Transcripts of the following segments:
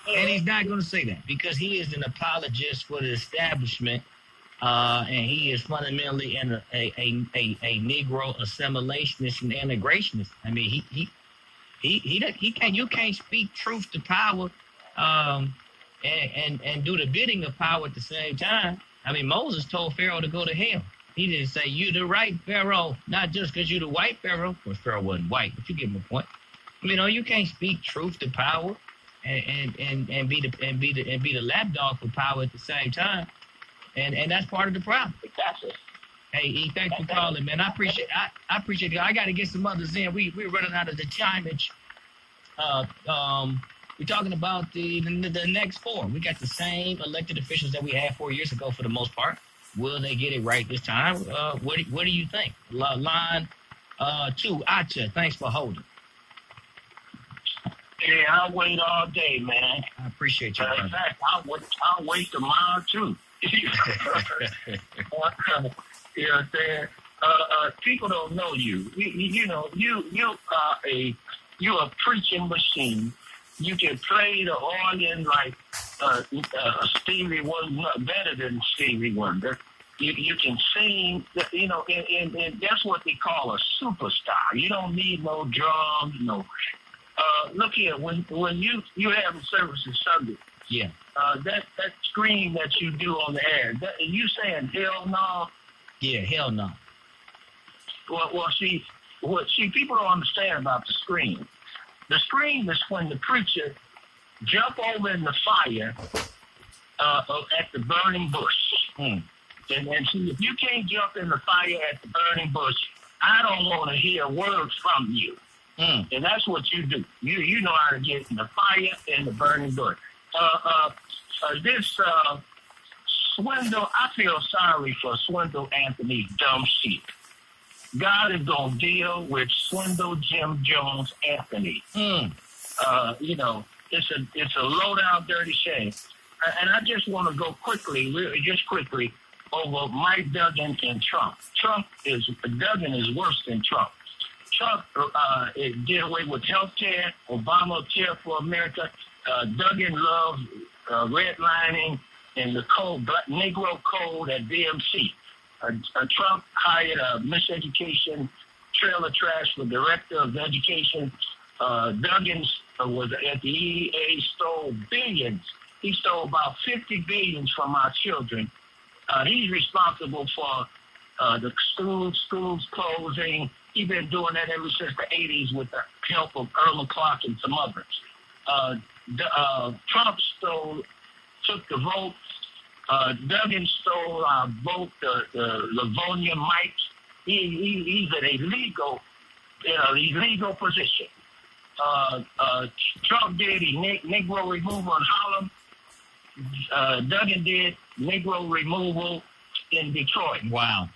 And he's not going to say that because he is an apologist for the establishment, and he is fundamentally a Negro assimilationist and integrationist. I mean, he can't. You can't speak truth to power, and do the bidding of power at the same time. I mean, Moses told Pharaoh to go to hell. He didn't say you the right Pharaoh, not just because you the white Pharaoh. Well, Pharaoh wasn't white, but you get my point. You know, you can't speak truth to power and be the lapdog for power at the same time. And that's part of the problem. Exactly. Hey, E, thanks for calling, man. I appreciate it. I got to get some others in. We're running out of the timage. We're talking about the next four. We got the same elected officials that we had 4 years ago for the most part. Will they get it right this time? What do you think? Line 2, Acha, thanks for holding. Yeah, I'll wait all day, man. I appreciate you. In fact, I'll wait tomorrow too. You know what I'm saying? People don't know you. You're a preaching machine. You can play the organ like Stevie Wonder, better than Stevie Wonder. You can sing, and that's what they call a superstar. You don't need no drums, no. Look here, when you have a service on Sunday, yeah, that scream that you do on the air, you saying hell no? Yeah, hell no. Well, see, people don't understand about the scream. The scream is when the preacher jump over in the fire at the burning bush. And see, if you can't jump in the fire at the burning bush, I don't want to hear words from you. And that's what you do. You know how to get in the fire and the burning bush. This Swindle, I feel sorry for Swindle Anthony's dumb sheep. God is going to deal with Swindle Jim Jones Anthony. It's a low down dirty shame. And I just want to go quickly over Mike Duggan and Trump. Duggan is worse than Trump. Trump did away with health care, Obamacare for America. Duggan loved redlining and the code, Black Negro code at DMC. Trump hired a miseducation trailer trash for director of education. Duggan was at the EEA, stole billions. He stole about 50 billions from our children. He's responsible for the schools closing. He's been doing that ever since the 80s with the help of Irma Clark and some others. Trump took the vote. Duggan stole our vote, the Livonia Mike. He's in a legal position. Trump did Negro removal in Harlem. Duggan did Negro removal in Detroit. Wow.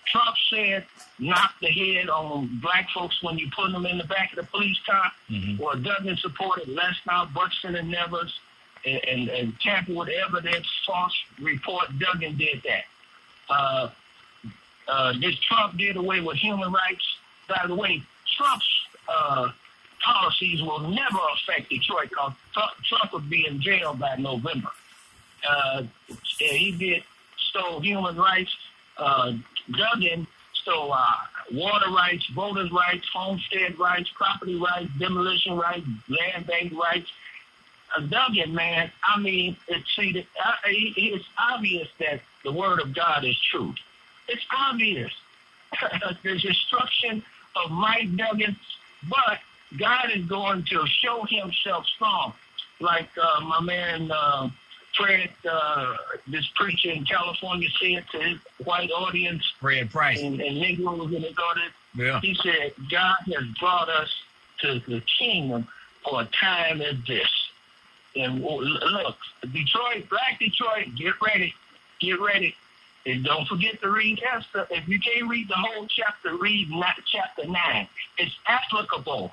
Trump said, knock the head on black folks when you put them in the back of the police car. Well, Duggan supported Lesnar, Buxton, and Nevers, and tamper with evidence, false report. Duggan did that. This Trump did away with human rights. By the way, Trump's policies will never affect Detroit because Trump would be in jail by November. He stole human rights. Duggan stole water rights, voters' rights, homestead rights, property rights, demolition rights, land bank rights. Duggan, man, I mean, it's obvious that the word of God is true. It's obvious. There's destruction of Mike Duggan, but God is going to show himself strong. Like my man Fred, this preacher in California, said to his white audience, Fred Price, and Negroes in his audience, yeah. He said, God has brought us to the kingdom for a time as this. And look, Detroit, Black Detroit, get ready. And don't forget to read Esther. If you can't read the whole chapter, read chapter 9. It's applicable.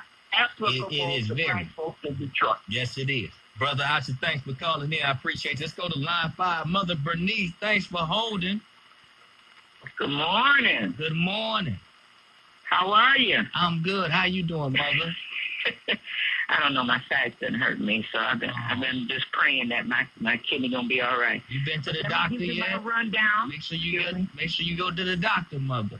It is to very. Black folks in Detroit. Yes, it is. Brother Asher, thanks for calling in. I appreciate it. Let's go to line 5. Mother Bernice, thanks for holding. Good morning. Good morning. How are you? I'm good. How you doing, Mother? I don't know, my side's been hurting me, so I've been just praying that my kidney gonna be all right. You been to the Let me doctor give you yet? my rundown. Make sure you go to the doctor, mother.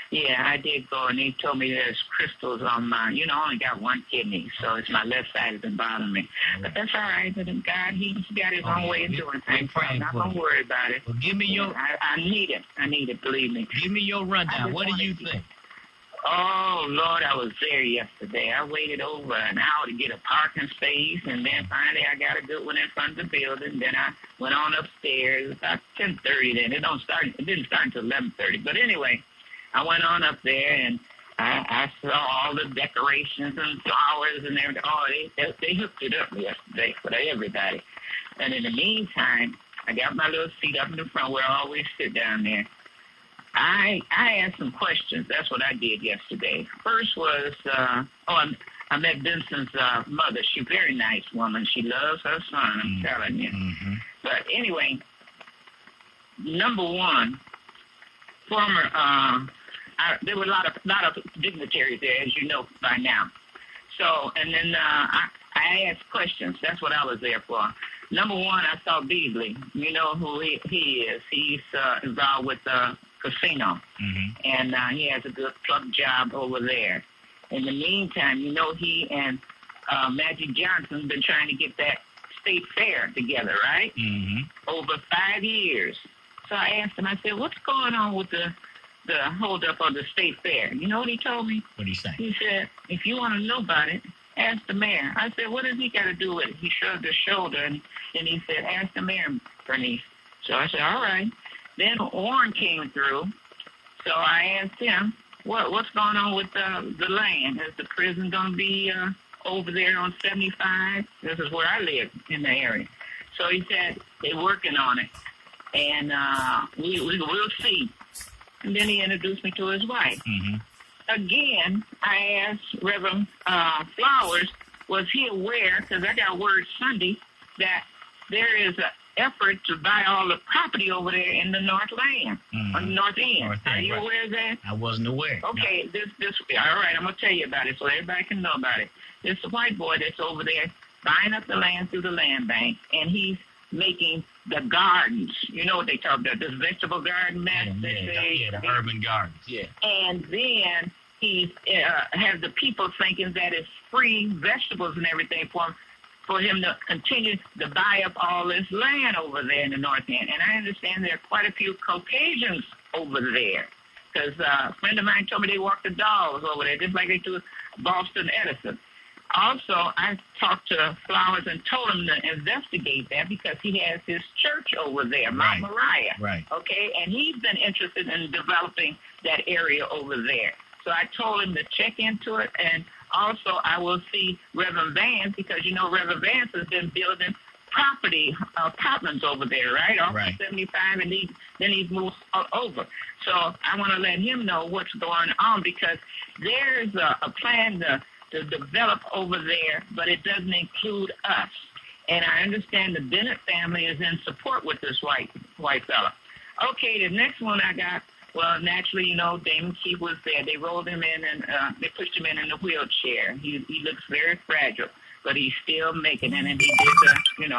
Yeah, I did go, and he told me there's crystals on mine. You know, I only got one kidney, so it's my left side that's been bothering me. But that's all right. But God, He's got His own way of doing things. So I'm not gonna worry about it. Well, give me your. I need it. I need it. Believe me. Give me your rundown. What do you think? Oh, Lord, I was there yesterday. I waited over an hour to get a parking space, and then finally I got a good one in front of the building. Then I went on upstairs about 10:30. Then it didn't start until 11:30. But anyway, I went on up there, and I saw all the decorations and flowers and everything. Oh, they hooked it up yesterday for everybody. And in the meantime, I got my little seat up in the front where I always sit down there. I asked some questions. That's what I did yesterday. First was, I met Benson's mother. She's a very nice woman. She loves her son, I'm telling you. Mm-hmm. But anyway, number one, there were a lot of dignitaries there, as you know by now. So, and then I asked questions. That's what I was there for. Number one, I saw Beasley. You know who he is. He's involved with the casino, and he has a good truck job over there. In the meantime, you know, he and Magic Johnson been trying to get that state fair together, right? Over 5 years. So I asked him, I said, what's going on with the holdup of the state fair? You know what he told me? What did he say? He said, if you want to know about it, ask the mayor. I said, what does he got to do with it? He shrugged his shoulder, and he said, ask the mayor, Bernice. So I said, all right. Then Warren came through, so I asked him, what's going on with the land? Is the prison going to be over there on 75? This is where I live, in the area. So he said, they're working on it, and we'll see. And then he introduced me to his wife. Again, I asked Reverend Flowers, was he aware, because I got word Sunday, that there is an effort to buy all the property over there in the Northland, on the North End. Are you aware of that? I wasn't aware. Okay, no. this all right, I'm going to tell you about it so everybody can know about it. This white boy that's over there buying up the land through the land bank, and he's making the gardens. You know what they talk about, this vegetable garden mess? The urban gardens, yeah. And then he has the people thinking that it's free vegetables and everything for him to continue to buy up all this land over there in the North End. And I understand there are quite a few Caucasians over there, because a friend of mine told me they walk the dogs over there, just like they do Boston Edison. Also, I talked to Flowers and told him to investigate that, because he has his church over there, Mount Moriah. Right. Okay, and he's been interested in developing that area over there. So I told him to check into it, and also I will see Reverend Vance, because, you know, Reverend Vance has been building property, apartments over there, right? Off 75, and then he's moved all over. So I want to let him know what's going on, because there's a plan to develop over there, but it doesn't include us. And I understand the Bennett family is in support with this white fella. Okay, the next one I got, well, naturally, you know, Damon Keith was there. They rolled him in, and they pushed him in a wheelchair. He looks very fragile, but he's still making it. And he did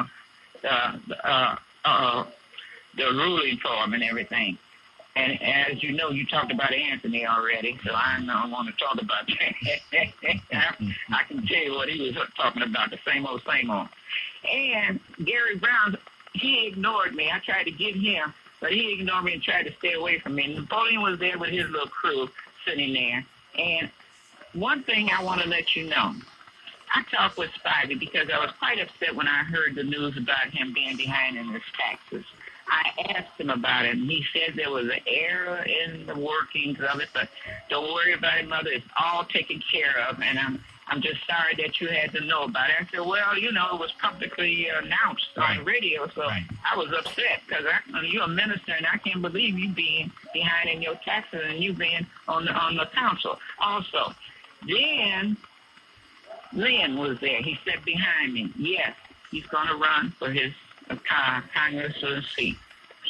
the ruling for him and everything. And as you know, you talked about Anthony already, so I don't want to talk about that. I can tell you what he was talking about, the same old, same old. And Gary Brown, he ignored me. I tried to get him, but he ignored me and tried to stay away from me. Napoleon was there with his little crew sitting there. And one thing I want to let you know, I talked with Spivey because I was quite upset when I heard the news about him being behind in his taxes. I asked him about it, and he said there was an error in the workings of it, but don't worry about it, Mother. It's all taken care of, and I'm just sorry that you had to know about it. I said, well, you know, it was publicly announced on the radio, so I was upset because you're a minister, and I can't believe you being behind in your taxes and you being on the council. Also, then Lynn was there. He sat behind me. Yes, he's going to run for his Congress seat.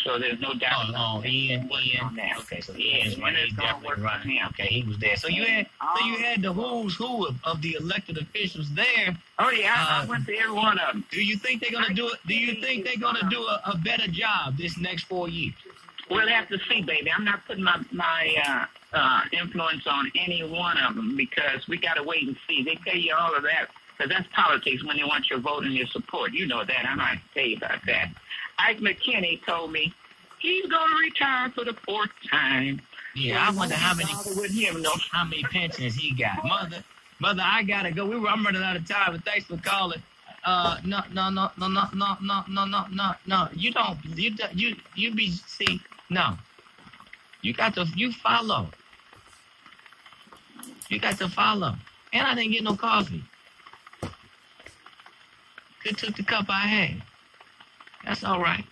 so there's no doubt. Ian. On that. Okay, so Ian's right. He's definitely right. Okay, he was there. So you had the who's who of the elected officials there. Oh yeah, I went to every one of them. Do you think they're gonna do it? Do you think they're gonna do a better job this next 4 years? We'll have to see, baby. I'm not putting my influence on any one of them because we got to wait and see. They tell you all of that because that's politics when they want your vote and your support. You know that. I don't have to tell you about that. Ike McKinney told me he's going to retire for the 4th time. Yeah, I wonder how many pensions he got. Mother, I gotta go. I'm running out of time, but thanks for calling. No. No. You follow. You got to follow. And I didn't get no coffee. Could took the cup I had. That's all right.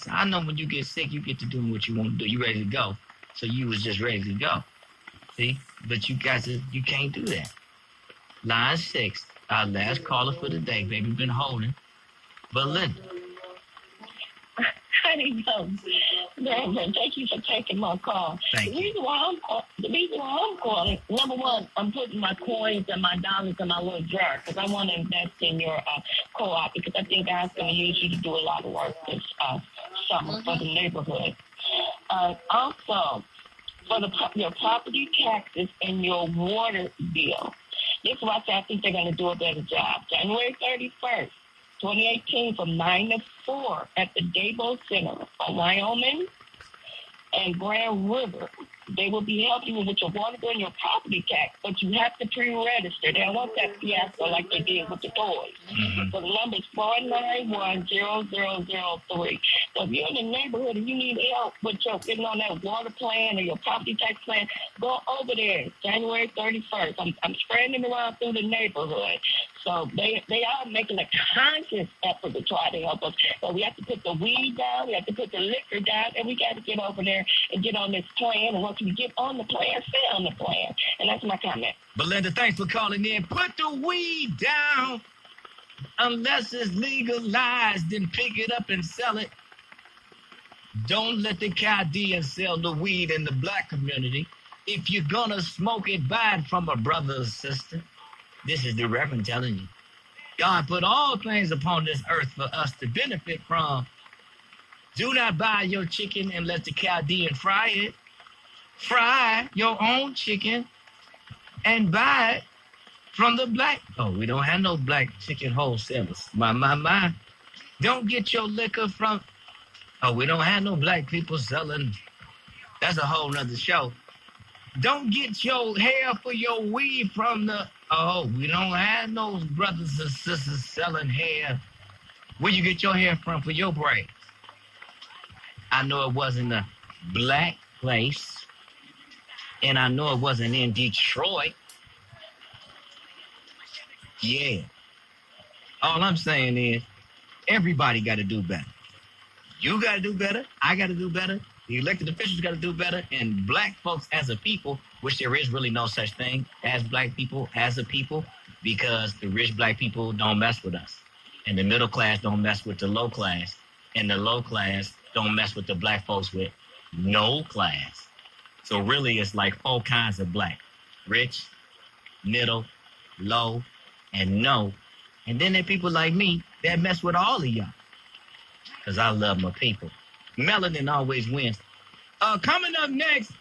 I know when you get sick, you get to do what you want to do. You ready to go. So you was just ready to go. See? But you can't do that. Line 6, our last caller for the day, baby. Been holding. Belinda. Honey, thank you for taking my call. Thank the reason why I'm calling, number one, I'm putting my coins and my dollars in my little jar because I want to invest in your co-op because I think God's going to use you to do a lot of work this summer for the neighborhood. Also, for your property taxes and your water bill. This is why I think they're going to do a better job. January 31st. 2018 from 9 to 4 at the Dabo Center on Wyoming and Grand River. They will be helping you with your water bill and your property tax, but you have to pre-register. They don't want that fiasco like they did with the toys. Mm-hmm. So the number is 491-0003. So if you're in the neighborhood and you need help with your getting on that water plan or your property tax plan, go over there January 31st. I'm spreading it around through the neighborhood. So they are making a conscious effort to try to help us. But we have to put the weed down, we have to put the liquor down, and we got to get over there and get on this plan. And once we get on the plan, stay on the plan. And that's my comment. Belinda, thanks for calling in. Put the weed down. Unless it's legalized, then pick it up and sell it. Don't let the Chaldeans sell the weed in the black community. If you're going to smoke it, buy it from a brother or sister. This is the Reverend telling you. God put all things upon this earth for us to benefit from. Do not buy your chicken and let the Chaldean fry it. Fry your own chicken and buy it from the black. Oh, we don't have no black chicken wholesalers. My. Don't get your liquor from. Oh, we don't have no black people selling. That's a whole nother show. Don't get your hair for your weed from the. Oh, we don't have no brothers and sisters selling hair. Where you get your hair from for your braids? I know it wasn't a black place. And I know it wasn't in Detroit. Yeah. All I'm saying is everybody got to do better. You got to do better. I got to do better. The elected officials got to do better. And black folks as a people, which there is really no such thing as black people as a people, because the rich black people don't mess with us. And the middle class don't mess with the low class. And the low class don't mess with the black folks with no class. So really it's like 4 kinds of black. Rich, middle, low, and no. And then there are people like me that mess with all of y'all. Because I love my people. Melanin always wins. Coming up next,